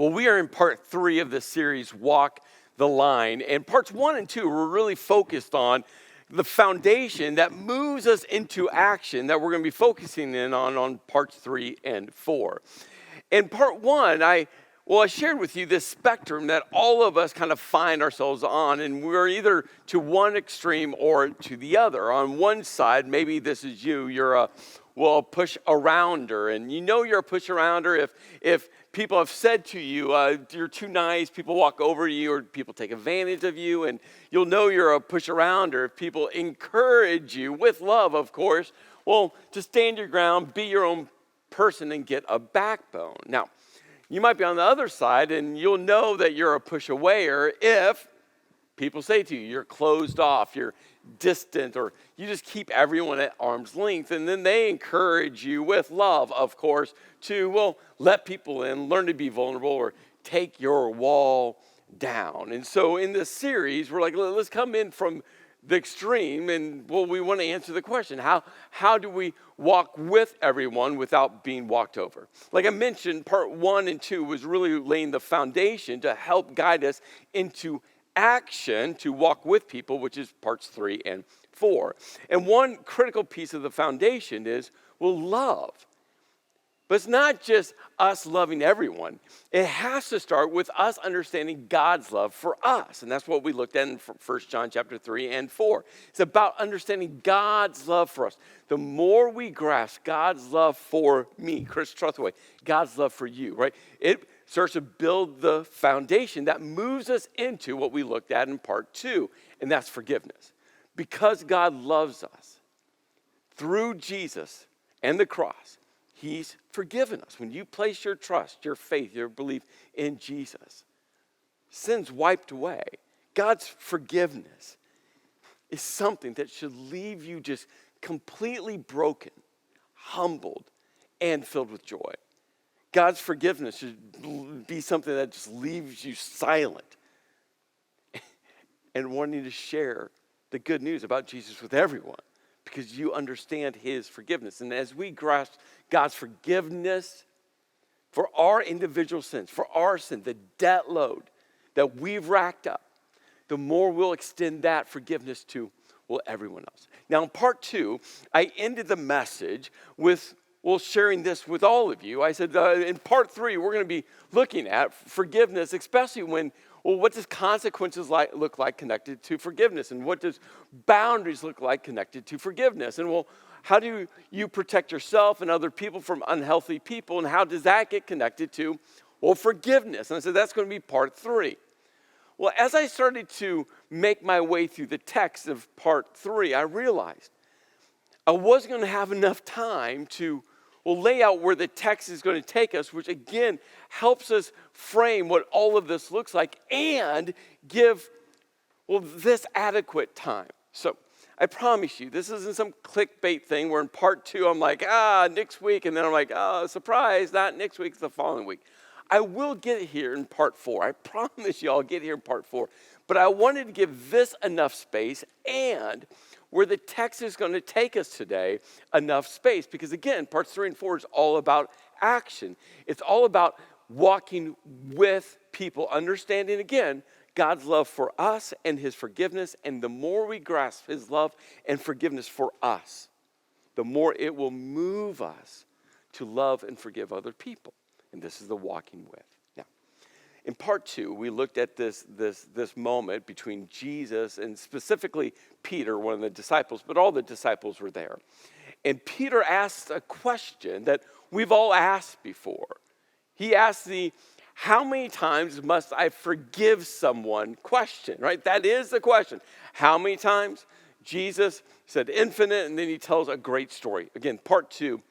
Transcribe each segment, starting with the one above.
Well, we are in part 3 of this series, Walk the Line. And parts 1 and 2, we're really focused on the foundation that moves us into action that we're going to be focusing in on parts 3 and 4. In part 1, I shared with you this spectrum that all of us kind of find ourselves on, and we're either to one extreme or to the other. On one side, maybe this is you, you're a push-arounder, and you know you're a push-arounder if people have said to you, you're too nice, people walk over you, or people take advantage of you, and you'll know you're a push-arounder if people encourage you, with love, of course, to stand your ground, be your own person, and get a backbone. Now, you might be on the other side, and you'll know that you're a push-awayer if people say to you, you're closed off, you're distant, or you just keep everyone at arm's length, and then they encourage you with love, of course, to, let people in, learn to be vulnerable, or take your wall down. And so in this series, we're like, let's come in from the extreme, and we want to answer the question, how do we walk with everyone without being walked over? Like I mentioned, part 1 and 2 was really laying the foundation to help guide us into action to walk with people, which is parts 3 and 4. And one critical piece of the foundation is, love. But it's not just us loving everyone. It has to start with us understanding God's love for us. And that's what we looked at in 1 John chapter 3 and 4. It's about understanding God's love for us. The more we grasp God's love for me, Chris Trethewey, God's love for you, right? It starts to build the foundation that moves us into what we looked at in part 2, and that's forgiveness. Because God loves us through Jesus and the cross, He's forgiven us. When you place your trust, your faith, your belief in Jesus, sin's wiped away. God's forgiveness is something that should leave you just completely broken, humbled, and filled with joy. God's forgiveness should be something that just leaves you silent and wanting to share the good news about Jesus with everyone because you understand His forgiveness. And as we grasp God's forgiveness for our individual sins, for our sin, the debt load that we've racked up, the more we'll extend that forgiveness to, everyone else. Now, in part 2, I ended the message with sharing this with all of you. I said in part 3, we're going to be looking at forgiveness, especially when, what does consequences look like connected to forgiveness? And what does boundaries look like connected to forgiveness? And how do you protect yourself and other people from unhealthy people? And how does that get connected to, forgiveness? And I said that's going to be part 3. Well, as I started to make my way through the text of part 3, I realized I wasn't going to have enough time to lay out where the text is going to take us, which again helps us frame what all of this looks like and give, this adequate time. So I promise you, this isn't some clickbait thing where in part 2 I'm like, next week, and then I'm like, surprise, not next week, it's the following week. I will get here in part 4. I promise you I'll get here in part 4. But I wanted to give this enough space and where the text is going to take us today, enough space. Because again, parts 3 and 4 is all about action. It's all about walking with people, understanding again God's love for us and His forgiveness. And the more we grasp His love and forgiveness for us, the more it will move us to love and forgive other people. And this is the walking with. Now, in part 2, we looked at this moment between Jesus and specifically Peter, one of the disciples, but all the disciples were there. And Peter asked a question that we've all asked before. He asked the, how many times must I forgive someone question, right? That is the question. How many times? Jesus said infinite, and then He tells a great story. Again, part 2,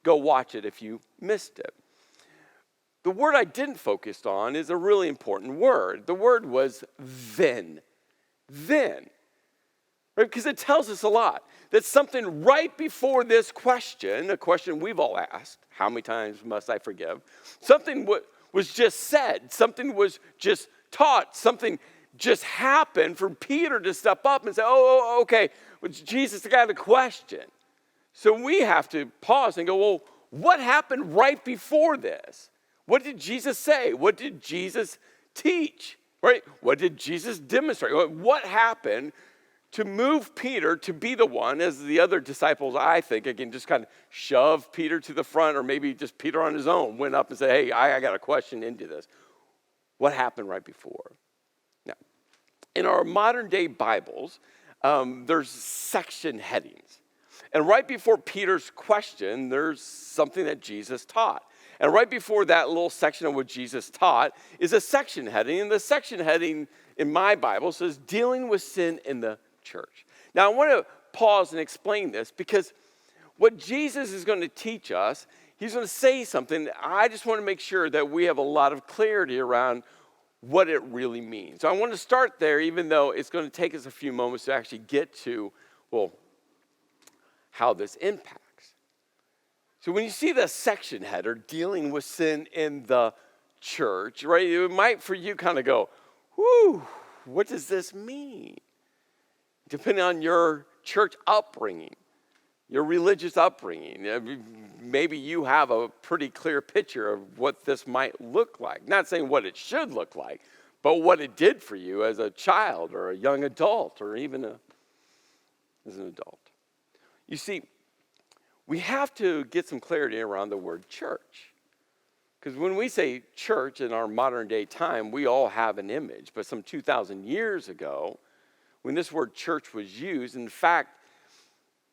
go watch it if you missed it. The word I didn't focus on is a really important word. The word was then. Then. Right? Because it tells us a lot. That something right before this question, a question we've all asked, how many times must I forgive? Something was just said. Something was just taught. Something just happened for Peter to step up and say, okay, Jesus, I got a question. So we have to pause and go, what happened right before this? What did Jesus say? What did Jesus teach? Right? What did Jesus demonstrate? What happened to move Peter to be the one, as the other disciples, I think, again, just kind of shove Peter to the front, or maybe just Peter on his own went up and said, hey, I got a question into this. What happened right before? Now, in our modern day Bibles, there's section headings. And right before Peter's question, there's something that Jesus taught. And right before that little section of what Jesus taught is a section heading. And the section heading in my Bible says, dealing with sin in the church. Now, I want to pause and explain this, because what Jesus is going to teach us, he's going to say something. I just want to make sure that we have a lot of clarity around what it really means. So I want to start there, even though it's going to take us a few moments to actually get to, well, how this impacts. So when you see the section header, dealing with sin in the church, right, it might for you kind of go, whew, what does this mean? Depending on your church upbringing, your religious upbringing, maybe you have a pretty clear picture of what this might look like. Not saying what it should look like, but what it did for you as a child or a young adult, or even as an adult. You see, we have to get some clarity around the word church. Because when we say church in our modern day time, we all have an image. But some 2,000 years ago, when this word church was used, in fact,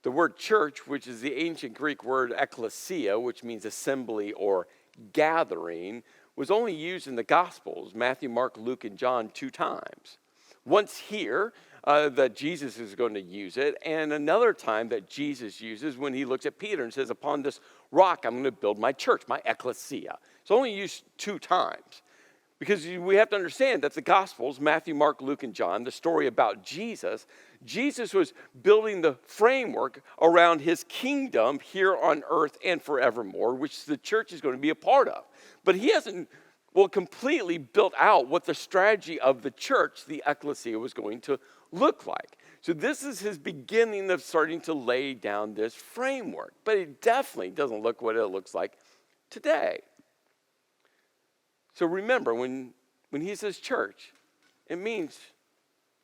the word church, which is the ancient Greek word ekklesia, which means assembly or gathering, was only used in the Gospels, Matthew, Mark, Luke, and John 2 times. Once here, that Jesus is going to use it, and another time that Jesus uses when he looks at Peter and says, upon this rock I'm going to build my church, my ekklesia. It's only used 2 times. Because we have to understand that the Gospels, Matthew, Mark, Luke, and John, the story about Jesus, Jesus was building the framework around his kingdom here on earth and forevermore, which the church is going to be a part of. But he hasn't, completely built out what the strategy of the church, the ecclesia, was going to look like. So this is his beginning of starting to lay down this framework. But it definitely doesn't look what it looks like today. So remember, when he says church, it means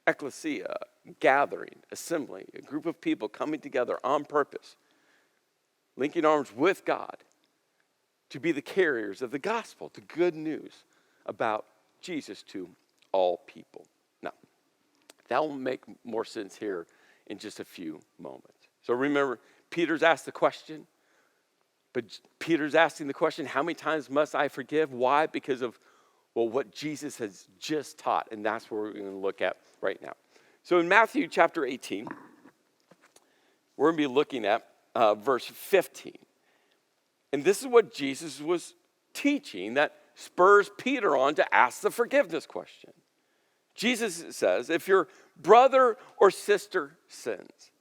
ecclesia, gathering, assembly, a group of people coming together on purpose, linking arms with God to be the carriers of the gospel, the good news about Jesus to all people. Now, that will make more sense here in just a few moments. So remember, Peter's asked the question. But Peter's asking the question, how many times must I forgive? Why? Because of, what Jesus has just taught. And that's what we're going to look at right now. So in Matthew chapter 18, we're going to be looking at verse 15. And this is what Jesus was teaching that spurs Peter on to ask the forgiveness question. Jesus says, if your brother or sister sins.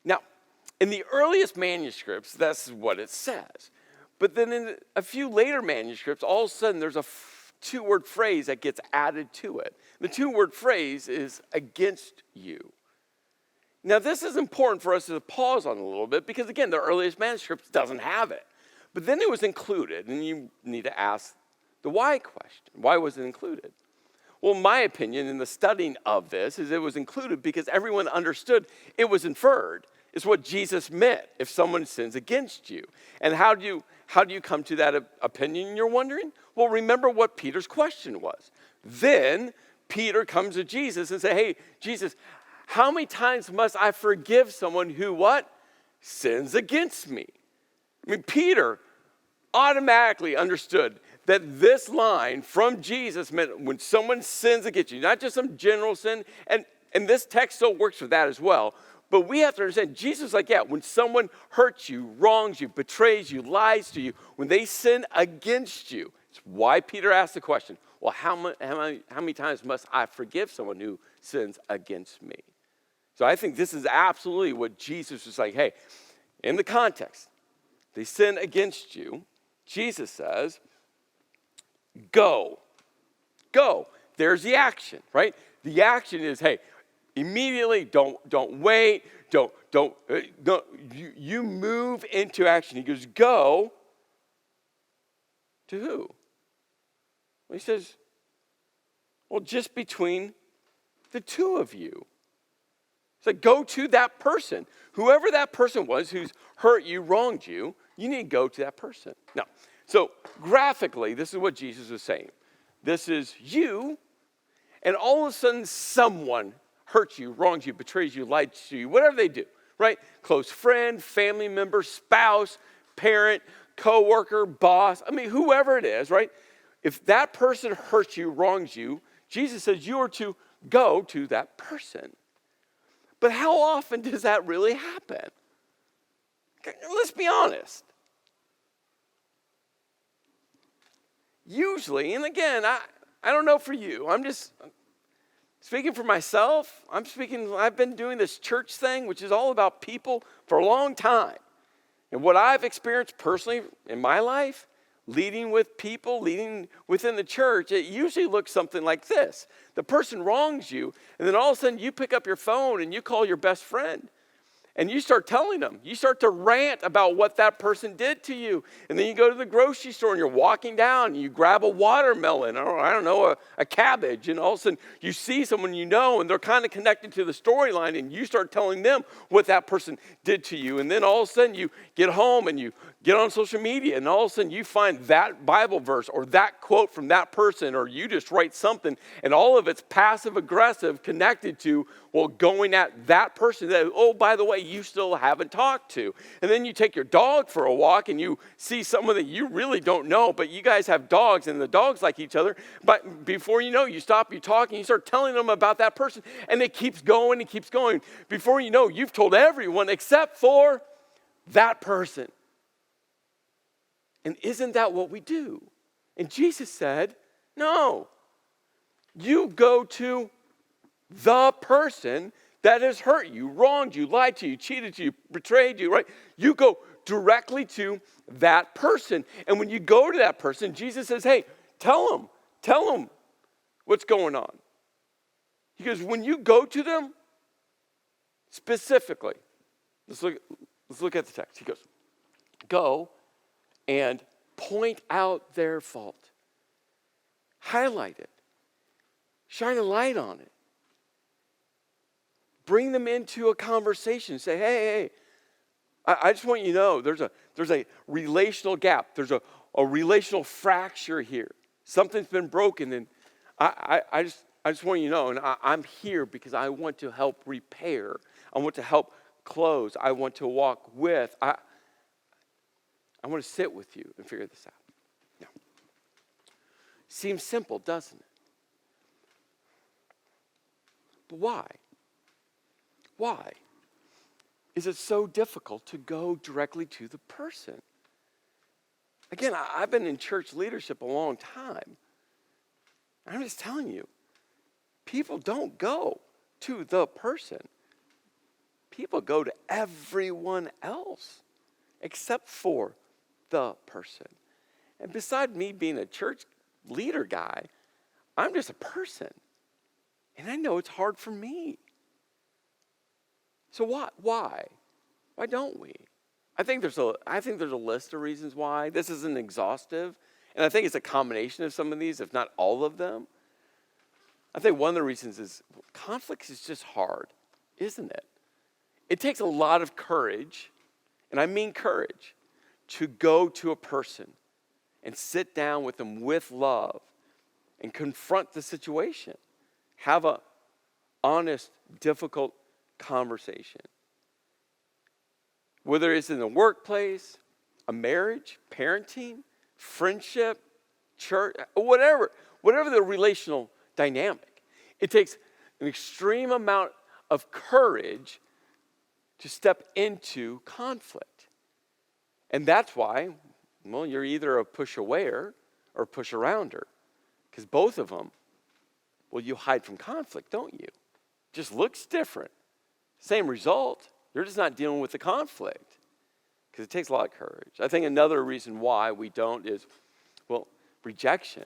Now, in the earliest manuscripts, that's what it says. But then in a few later manuscripts, all of a sudden there's a 2-word phrase that gets added to it. The 2-word phrase is against you. Now this is important for us to pause on a little bit because again, the earliest manuscripts doesn't have it. But then it was included, and you need to ask the why question. Why was it included? Well, my opinion in the studying of this is it was included because everyone understood it was inferred. It's what Jesus meant if someone sins against you. And how do you come to that opinion, you're wondering? Well, remember what Peter's question was. Then Peter comes to Jesus and says, hey, Jesus, how many times must I forgive someone who what? Sins against me. I mean, Peter automatically understood that this line from Jesus meant when someone sins against you, not just some general sin, and this text still works for that as well. But we have to understand, Jesus is like, when someone hurts you, wrongs you, betrays you, lies to you, when they sin against you, it's why Peter asked the question, well, how many times must I forgive someone who sins against me? So I think this is absolutely what Jesus was like, hey, in the context, they sin against you, Jesus says, go. There's the action, right? The action is, hey, immediately, don't wait, you move into action. He goes, go to who? Well, he says, well, just between the two of you. So go to that person. Whoever that person was who's hurt you, wronged you, you need to go to that person. Now, so graphically, this is what Jesus was saying. This is you, and all of a sudden someone hurts you, wrongs you, betrays you, lies to you, whatever they do, right? Close friend, family member, spouse, parent, coworker, boss, whoever it is, right? If that person hurts you, wrongs you, Jesus says you are to go to that person. But how often does that really happen? Let's be honest. Usually, and again, I don't know for you. I'm just speaking for myself. I've been doing this church thing, which is all about people for a long time. And what I've experienced personally in my life, leading with people, leading within the church, it usually looks something like this. The person wrongs you, and then all of a sudden you pick up your phone and you call your best friend. And you start telling them. You start to rant about what that person did to you. And then you go to the grocery store and you're walking down and you grab a watermelon or, I don't know, a cabbage. And all of a sudden you see someone you know and they're kind of connected to the storyline and you start telling them what that person did to you. And then all of a sudden you get home and you get on social media and all of a sudden you find that Bible verse or that quote from that person, or you just write something and all of it's passive aggressive connected to, well, going at that person that, oh, by the way, you still haven't talked to. And then you take your dog for a walk and you see someone that you really don't know, but you guys have dogs and the dogs like each other. But before you know, you stop, you talk, and you start telling them about that person. And it keeps going and keeps going. Before you know, you've told everyone except for that person. And isn't that what we do? And Jesus said, no. You go to the person that has hurt you, wronged you, lied to you, cheated you, betrayed you, right? You go directly to that person. And when you go to that person, Jesus says, hey, tell them what's going on. He goes, when you go to them, specifically, let's look at the text. He goes, go and point out their fault. Highlight it. Shine a light on it. Bring them into a conversation. Say, hey, I just want you to know there's a relational gap. There's a relational fracture here. Something's been broken, and I just want you to know, and I'm here because I want to help repair. I want to help close. I want to walk with. I want to sit with you and figure this out. Now, seems simple, doesn't it? But why? Why is it so difficult to go directly to the person? Again, I've been in church leadership a long time. I'm just telling you, people don't go to the person. People go to everyone else except for the person. And beside me being a church leader guy, I'm just a person. And I know it's hard for me. So why? Why don't we? I think there's a list of reasons why. This isn't exhaustive. And I think it's a combination of some of these, if not all of them. I think one of the reasons is conflict is just hard, isn't it? It takes a lot of courage, and I mean courage, to go to a person and sit down with them with love and confront the situation. Have a honest, difficult conversation. Whether it's in the workplace, a marriage, parenting, friendship, church, whatever the relational dynamic. It takes an extreme amount of courage to step into conflict. And that's why, well, you're either a push-awayer or push-arounder. Because both of them, well, you hide from conflict, don't you? Just looks different. Same result. You're just not dealing with the conflict. Because it takes a lot of courage. I think another reason why we don't is, well, rejection.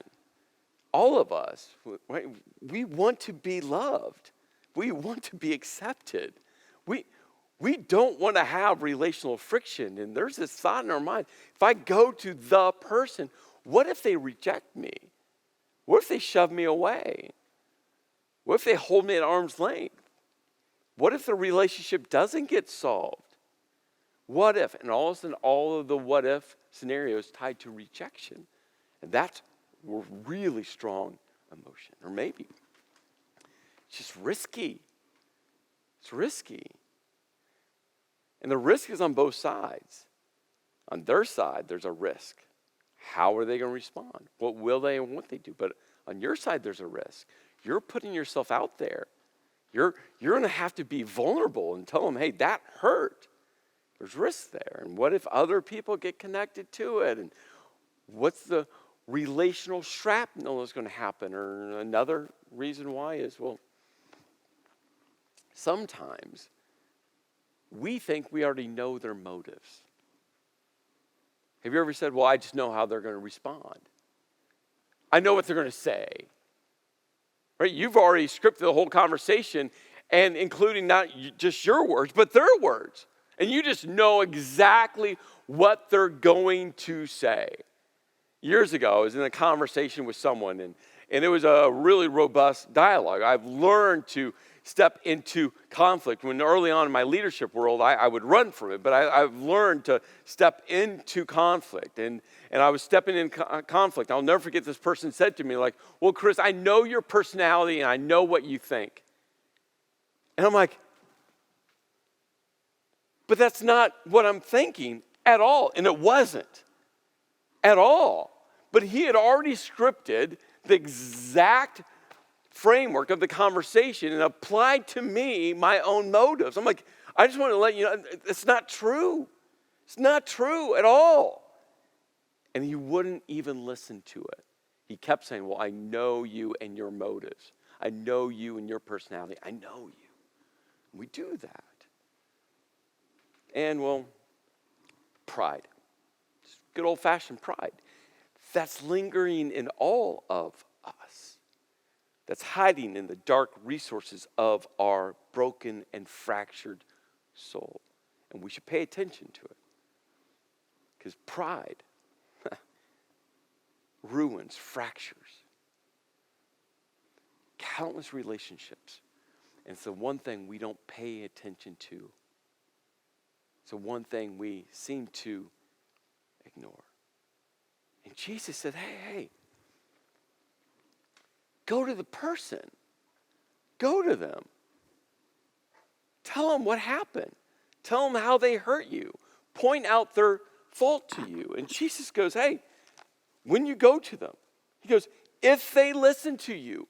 All of us, right, we want to be loved. We want to be accepted. We don't want to have relational friction. And there's this thought in our mind, if I go to the person, what if they reject me? What if they shove me away? What if they hold me at arm's length? What if the relationship doesn't get solved? What if? And all of a sudden, all of the what if scenarios tied to rejection. And that's a really strong emotion. Or maybe it's just risky. It's risky. And the risk is on both sides. On their side, there's a risk. How are they going to respond? What will they and won't they do? But on your side, there's a risk. You're putting yourself out there. You're going to have to be vulnerable and tell them, hey, that hurt. There's risk there. And what if other people get connected to it? And what's the relational shrapnel that's going to happen? Or another reason why is, well, sometimes we think we already know their motives. Have you ever said, well, I just know how they're going to respond. I know what they're going to say. Right? You've already scripted the whole conversation, and including not just your words, but their words. And you just know exactly what they're going to say. Years ago, I was in a conversation with someone, and it was a really robust dialogue. I've learned to step into conflict. When early on in my leadership world, I would run from it, but I've learned to step into conflict. And I was stepping in conflict. I'll never forget this person said to me, like, well, Chris, I know your personality, and I know what you think. And I'm like, but that's not what I'm thinking at all. And it wasn't at all. But he had already scripted the exact framework of the conversation and applied to me my own motives. I'm like, I just want to let you know, it's not true. It's not true at all. And he wouldn't even listen to it. He kept saying, well, I know you and your motives. I know you and your personality. I know you. We do that. And, well, pride. Just good old-fashioned pride. That's lingering in all of us. That's hiding in the dark resources of our broken and fractured soul. And we should pay attention to it. Because pride ruins, fractures countless relationships. And it's the one thing we don't pay attention to. It's the one thing we seem to ignore. And Jesus said, hey, go to the person. Go to them. Tell them what happened. Tell them how they hurt you. Point out their fault to you. And Jesus goes, hey, when you go to them, he goes, if they listen to you,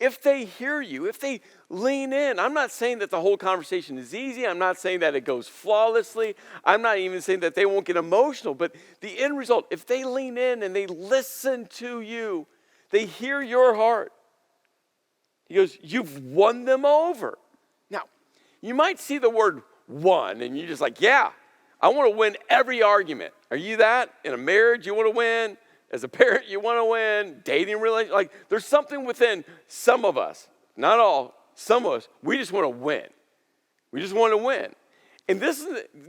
if they hear you, if they lean in. I'm not saying that the whole conversation is easy. I'm not saying that it goes flawlessly. I'm not even saying that they won't get emotional. But the end result, if they lean in and they listen to you, they hear your heart. He goes, you've won them over. Now, you might see the word won, and you're just like, yeah, I want to win every argument. Are you that? In a marriage, you want to win. As a parent, you want to win. Dating relationship, like there's something within some of us, not all, some of us, we just want to win. We just want to win. And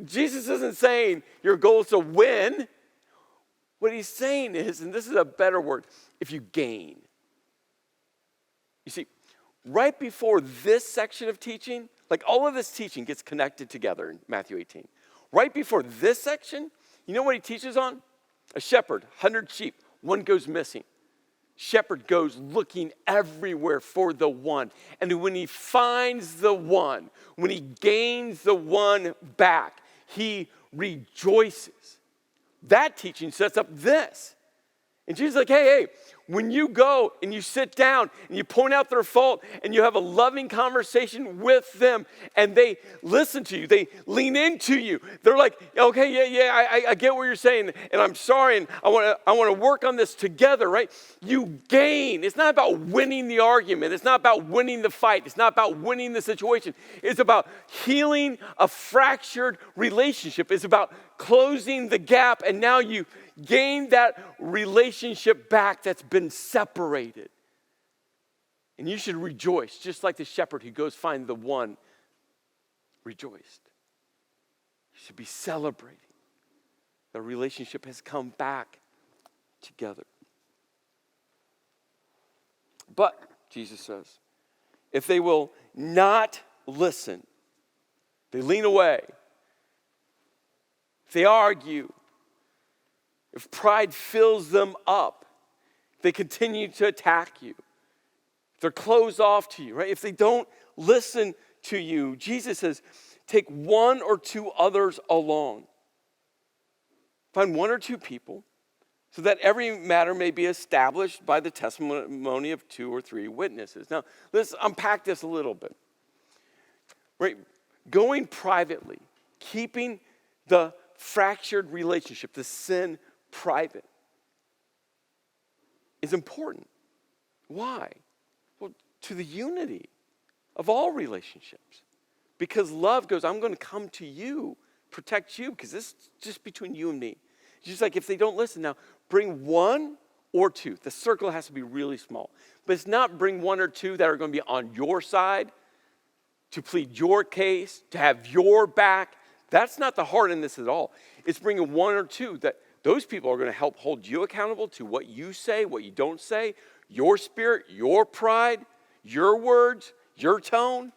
Jesus isn't saying your goal is to win. What he's saying is, and this is a better word, if you gain. You see, right before this section of teaching, like all of this teaching gets connected together in Matthew 18. Right before this section, you know what he teaches on? A shepherd, 100 sheep, one goes missing. Shepherd goes looking everywhere for the one. And when he finds the one, when he gains the one back, he rejoices. That teaching sets up this. And Jesus is like, hey, when you go and you sit down and you point out their fault and you have a loving conversation with them and they listen to you, they lean into you. They're like, okay, yeah, I get what you're saying and I'm sorry and I want to work on this together, right? You gain. It's not about winning the argument. It's not about winning the fight. It's not about winning the situation. It's about healing a fractured relationship. It's about closing the gap, and now you gain that relationship back that's been separated. And you should rejoice, just like the shepherd who goes find the one rejoiced. You should be celebrating. The relationship has come back together. But, Jesus says, if they will not listen, they lean away, if they argue, if pride fills them up, if they continue to attack you, if they're closed off to you, right? If they don't listen to you, Jesus says, take one or two others along. Find one or two people so that every matter may be established by the testimony of two or three witnesses. Now, let's unpack this a little bit. Right? Going privately, keeping the fractured relationship, the sin private, is important. Why? Well, to the unity of all relationships. Because love goes, I'm going to come to you, protect you, because this is just between you and me. It's just like if they don't listen, now bring one or two. The circle has to be really small. But it's not bring one or two that are going to be on your side, to plead your case, to have your back. That's not the heart in this at all. It's bringing one or two that those people are going to help hold you accountable to what you say, what you don't say, your spirit, your pride, your words, your tone,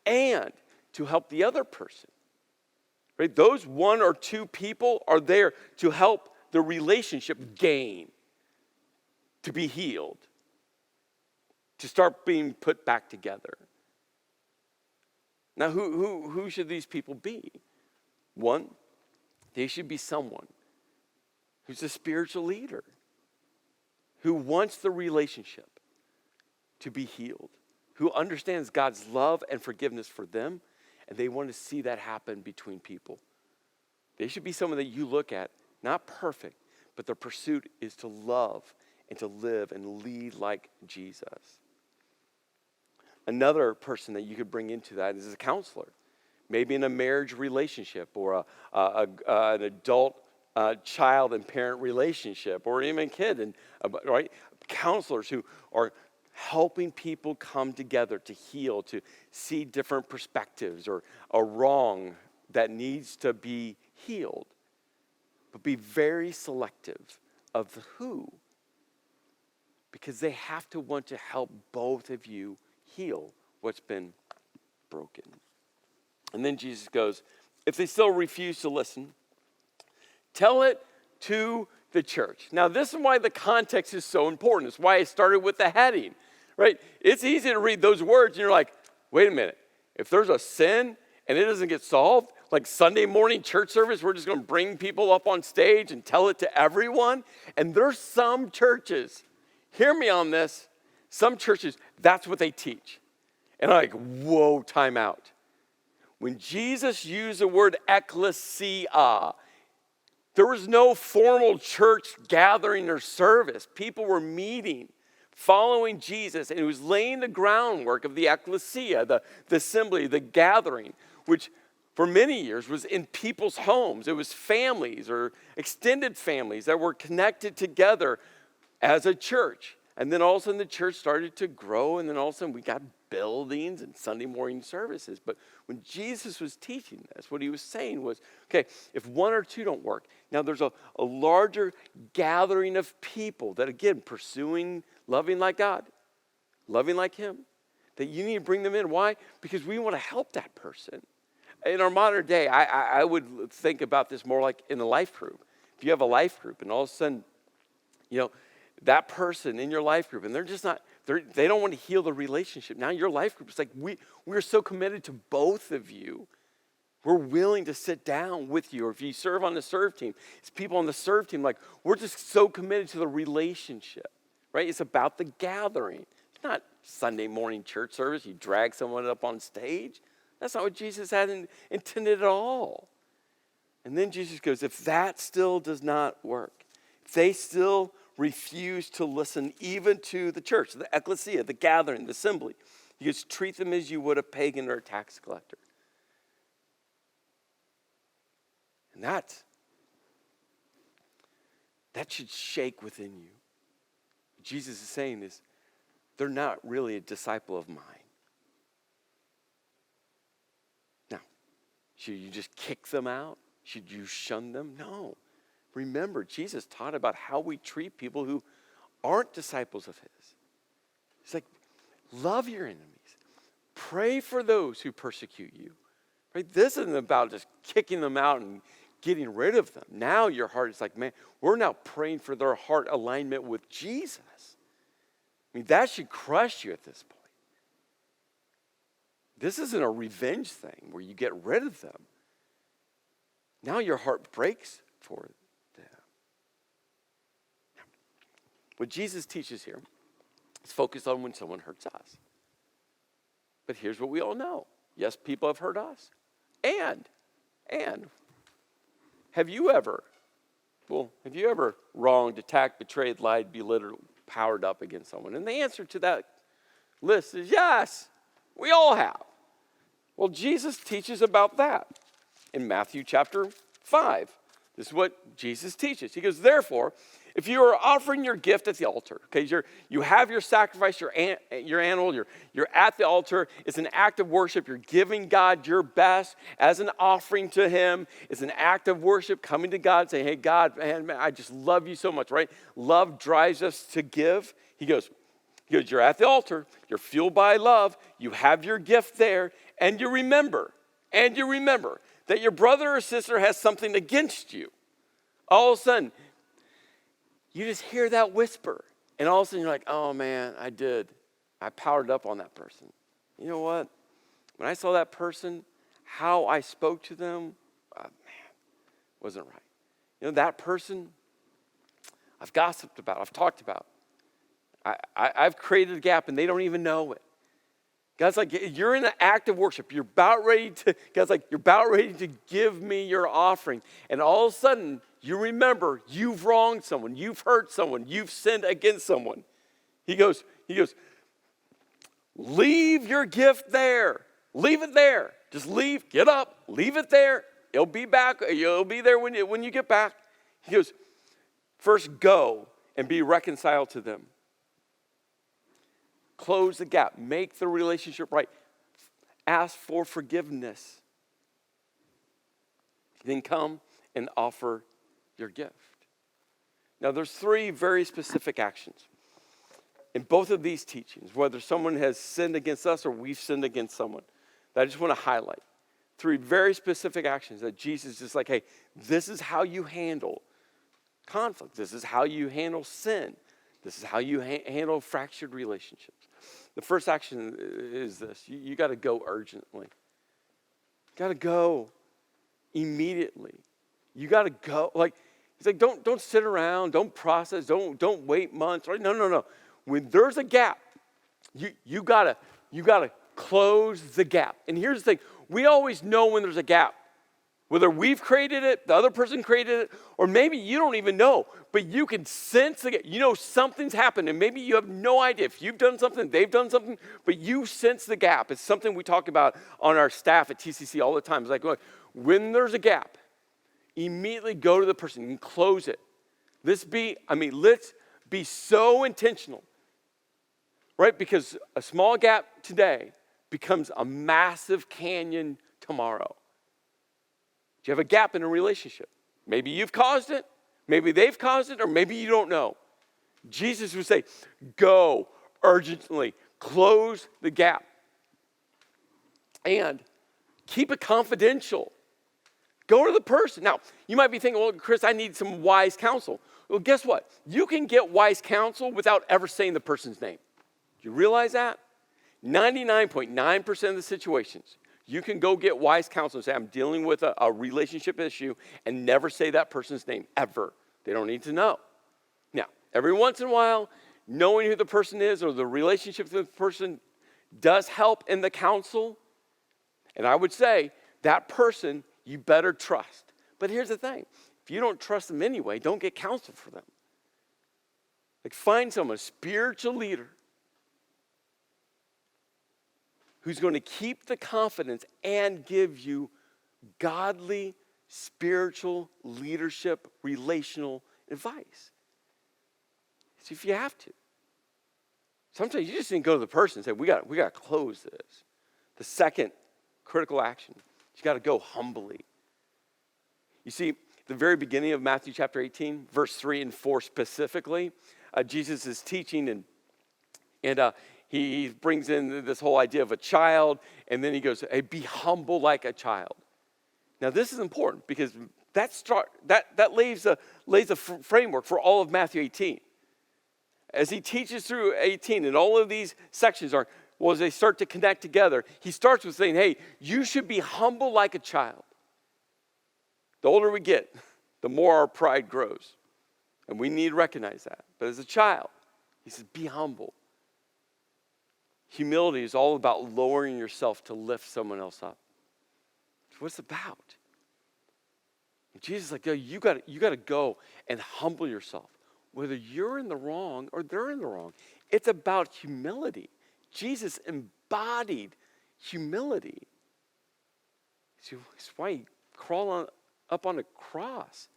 and to help the other person. Right? Those one or two people are there to help the relationship gain, to be healed, to start being put back together. Now, who should these people be? One, they should be someone who's a spiritual leader, who wants the relationship to be healed, who understands God's love and forgiveness for them, and they want to see that happen between people. They should be someone that you look at, not perfect, but their pursuit is to love and to live and lead like Jesus. Another person that you could bring into that is a counselor, maybe in a marriage relationship or an adult child and parent relationship, or even a kid, and right? Counselors who are helping people come together to heal, to see different perspectives or a wrong that needs to be healed. But be very selective of the who, because they have to want to help both of you heal what's been broken. And then Jesus goes, if they still refuse to listen, tell it to the church. Now, this is why the context is so important. It's why I started with the heading, right? It's easy to read those words and you're like, wait a minute. If there's a sin and it doesn't get solved, like Sunday morning church service, we're just going to bring people up on stage and tell it to everyone. And there's some churches, hear me on this, some churches, that's what they teach. And I'm like, whoa, time out. When Jesus used the word ecclesia, there was no formal church gathering or service. People were meeting, following Jesus, and he was laying the groundwork of the ecclesia, the assembly, the gathering, which for many years was in people's homes. It was families or extended families that were connected together as a church. And then all of a sudden the church started to grow, and then all of a sudden we got buildings and Sunday morning services. But when Jesus was teaching this, what he was saying was, okay, if one or two don't work, now there's a larger gathering of people that, again, pursuing, loving like God, loving like him, that you need to bring them in. Why? Because we want to help that person. In our modern day, I would think about this more like in a life group. If you have a life group and all of a sudden, you know, that person in your life group, and they're just not, they don't want to heal the relationship. Now your life group is like, we're so committed to both of you. We're willing to sit down with you. Or if you serve on the serve team, it's people on the serve team, like, we're just so committed to the relationship, right? It's about the gathering. It's not Sunday morning church service. You drag someone up on stage. That's not what Jesus had intended at all. And then Jesus goes, if that still does not work, if they still refuse to listen even to the church, the ecclesia, the gathering, the assembly, you just treat them as you would a pagan or a tax collector. And that should shake within you. What Jesus is saying is, they're not really a disciple of mine. Now, should you just kick them out? Should you shun them? No. Remember, Jesus taught about how we treat people who aren't disciples of his. Love your enemies. Pray for those who persecute you. Right? This isn't about just kicking them out and getting rid of them. Now your heart is like, man, we're now praying for their heart alignment with Jesus. I mean, that should crush you at this point. This isn't a revenge thing where you get rid of them. Now your heart breaks for them. What Jesus teaches here is focused on when someone hurts us. But here's what we all know. Yes, people have hurt us. And have you ever wronged, attacked, betrayed, lied, belittled, powered up against someone? And the answer to that list is yes, we all have. Well, Jesus teaches about that in Matthew chapter 5. This is what Jesus teaches. He goes, therefore, if you are offering your gift at the altar, okay, you have your sacrifice, your animal, you're at the altar. It's an act of worship. You're giving God your best as an offering to him. It's an act of worship, coming to God, saying, hey, God, man, I just love you so much, right? Love drives us to give. He goes, you're at the altar. You're fueled by love. You have your gift there, and you remember that your brother or sister has something against you. All of a sudden, you just hear that whisper, and all of a sudden you're like, oh man, I powered up on that person. You know what? When I saw that person, how I spoke to them, wasn't right. You know, that person, I've gossiped about, I've talked about. I've created a gap, and they don't even know it. God's like, you're in an act of worship. God's like, you're about ready to give me your offering. And all of a sudden, you remember you've wronged someone, you've hurt someone, you've sinned against someone. He goes, leave your gift there. Leave it there. Just leave, get up, leave it there. It'll be back. You'll be there when you get back. He goes, first go and be reconciled to them. Close the gap. Make the relationship right. Ask for forgiveness. Then come and offer your gift. Now, there's 3 very specific actions in both of these teachings, whether someone has sinned against us or we've sinned against someone, that I just want to highlight. 3 very specific actions that Jesus is like, hey, this is how you handle conflict. This is how you handle sin. This is how you handle fractured relationships. The first action is this. You got to go urgently. You got to go immediately. You got to go. He's like, don't sit around. Don't process. Don't wait months. Right? No. When there's a gap, you gotta close the gap. And here's the thing. We always know when there's a gap. Whether we've created it, the other person created it, or maybe you don't even know, but you can sense it. You know something's happened, and maybe you have no idea. If you've done something, they've done something, but you sense the gap. It's something we talk about on our staff at TCC all the time. It's like, look, when there's a gap, immediately go to the person and close it. Let's be so intentional, right? Because a small gap today becomes a massive canyon tomorrow. Do you have a gap in a relationship? Maybe you've caused it, maybe they've caused it, or maybe you don't know. Jesus would say, go urgently, close the gap, and keep it confidential. Go to the person. Now, you might be thinking, well, Chris, I need some wise counsel. Well, guess what? You can get wise counsel without ever saying the person's name. Do you realize that? 99.9% of the situations, you can go get wise counsel and say, I'm dealing with a relationship issue, and never say that person's name, ever. They don't need to know. Now, every once in a while, knowing who the person is or the relationship with the person does help in the counsel. And I would say, that person, you better trust. But here's the thing. If you don't trust them anyway, don't get counsel for them. Find someone, a spiritual leader, who's going to keep the confidence and give you godly, spiritual leadership, relational advice. See if you have to. Sometimes you just need to go to the person and say, we got to close this. The second critical action, you got to go humbly. You see, the very beginning of Matthew chapter 18, verse 3 and 4 specifically, Jesus is teaching and he brings in this whole idea of a child, and then he goes, hey, be humble like a child. Now, this is important because that lays a framework for all of Matthew 18. As he teaches through 18, and all of these sections as they start to connect together, he starts with saying, hey, you should be humble like a child. The older we get, the more our pride grows. And we need to recognize that. But as a child, he says, be humble. Humility is all about lowering yourself to lift someone else up. That's what it's about. And Jesus is like, you got to go and humble yourself. Whether you're in the wrong or they're in the wrong. It's about humility. Jesus embodied humility. That's why he crawled up on a cross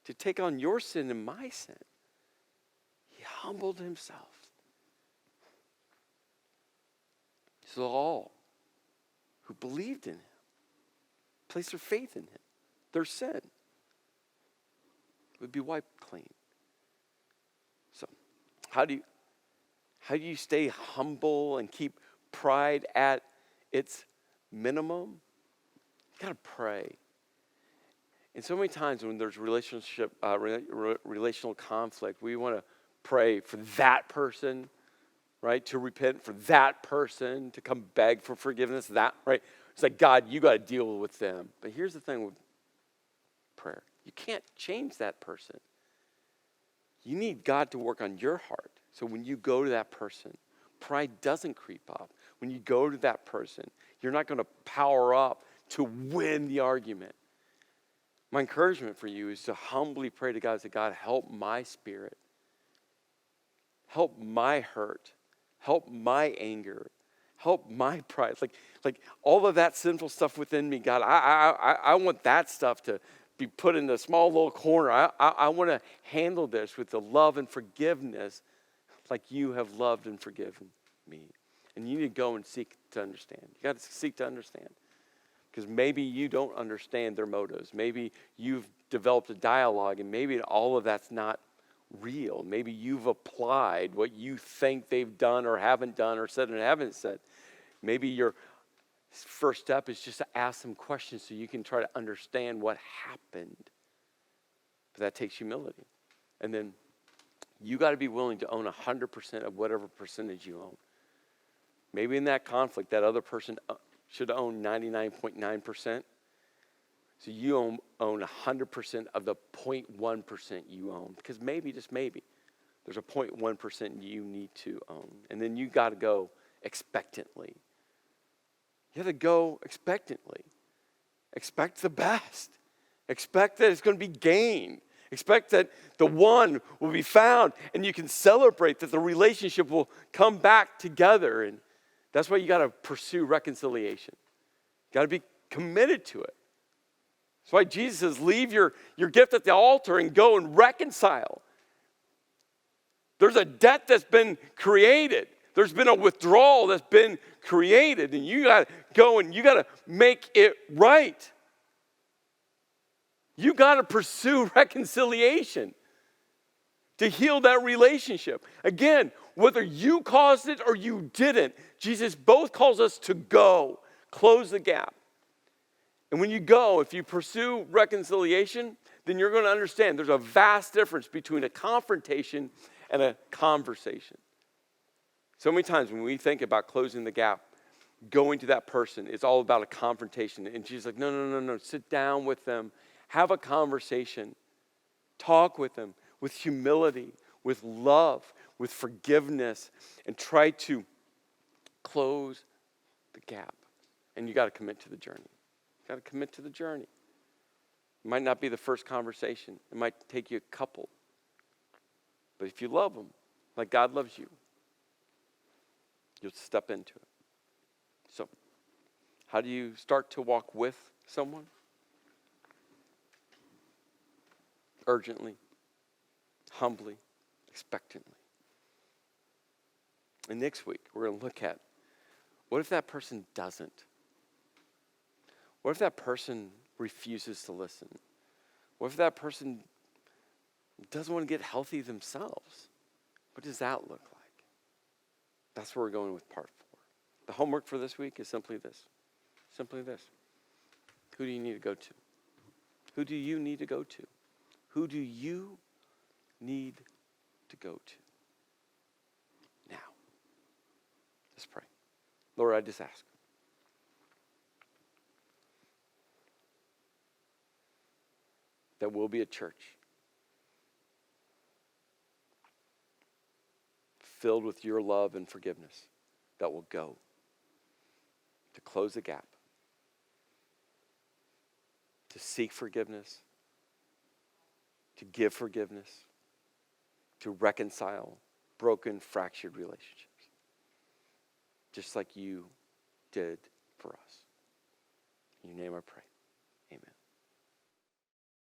to take on your sin and my sin. He humbled himself. So all who believed in him, placed their faith in him, their sin would be wiped clean. So, how do you stay humble and keep pride at its minimum? You got to pray. And so many times when there's relational conflict, we want to pray for that person, right? To repent for that person, to come beg for forgiveness, right? It's like, God, you got to deal with them. But here's the thing with prayer. You can't change that person. You need God to work on your heart. So when you go to that person, pride doesn't creep up. When you go to that person, you're not going to power up to win the argument. My encouragement for you is to humbly pray to God, say, God, help my spirit. Help my hurt. Help my anger. Help my pride. Like all of that sinful stuff within me, God, I want that stuff to be put in a small little corner. I want to handle this with the love and forgiveness like you have loved and forgiven me. And you need to go and seek to understand. You got to seek to understand. Because maybe you don't understand their motives. Maybe you've developed a dialogue and maybe all of that's not real. Maybe you've applied what you think they've done or haven't done or said and haven't said. Maybe your first step is just to ask some questions so you can try to understand what happened. But that takes humility. And then you got to be willing to own 100% of whatever percentage you own. Maybe in that conflict, that other person should own 99.9%. So you own 100% of the 0.1% you own. Because maybe, just maybe, there's a 0.1% you need to own. And then you got to go expectantly. You have to go expectantly. Expect the best. Expect that it's going to be gained. Expect that the one will be found and you can celebrate that the relationship will come back together. And that's why you got to pursue reconciliation. You got to be committed to it. That's why Jesus says, leave your gift at the altar and go and reconcile. There's a debt that's been created. There's been a withdrawal that's been created. And you got to go and you got to make it right. You got to pursue reconciliation to heal that relationship. Again, whether you caused it or you didn't, Jesus both calls us to go, close the gap. And when you go, if you pursue reconciliation, then you're going to understand there's a vast difference between a confrontation and a conversation. So many times when we think about closing the gap, going to that person, it's all about a confrontation. And Jesus is like, no, sit down with them, have a conversation, talk with them with humility, with love, with forgiveness, and try to close the gap. And you got to commit to the journey. You got to commit to the journey. It might not be the first conversation. It might take you a couple. But if you love them like God loves you, you'll step into it. So, how do you start to walk with someone? Urgently, humbly, expectantly. And next week, we're going to look at, what if that person doesn't? What if that person refuses to listen? What if that person doesn't want to get healthy themselves? What does that look like? That's where we're going with part 4. The homework for this week is simply this. Simply this. Who do you need to go to? Who do you need to go to? Who do you need to go to? Now, let's pray. Lord, I just ask. That we'll be a church filled with your love and forgiveness that will go to close the gap, to seek forgiveness, to give forgiveness, to reconcile broken, fractured relationships, just like you did for us. In your name I pray.